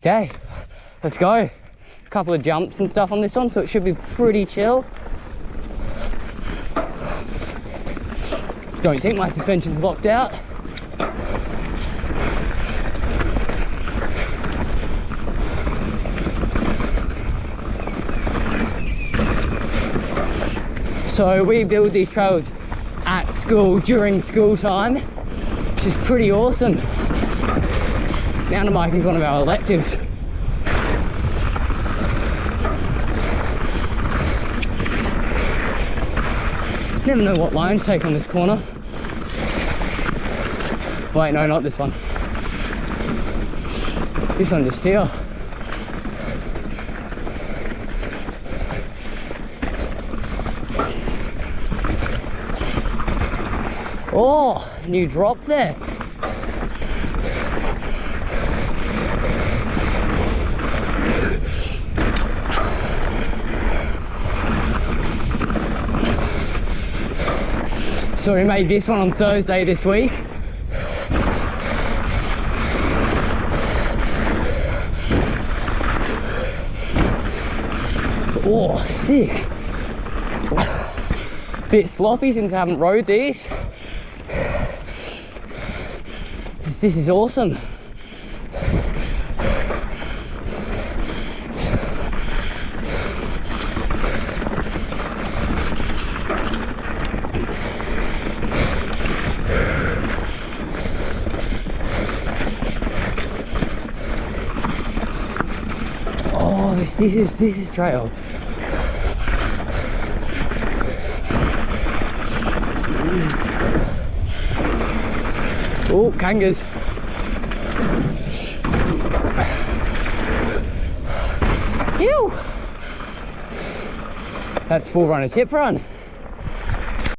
Okay, let's go. A couple of jumps and stuff on this one, so it should be pretty chill. Don't think my suspension's locked out. So we build these trails at school during school time, which is pretty awesome. Mountain bike is one of our electives. Never know what line to take on this corner. Wait, no, not this one. This one just here. Oh, new drop there. So we made this one on Thursday this week. Oh, sick. Bit sloppy since I haven't rode these. This is awesome. Oh, this is trail. Oh, kangas. Ew. That's full run a tip run.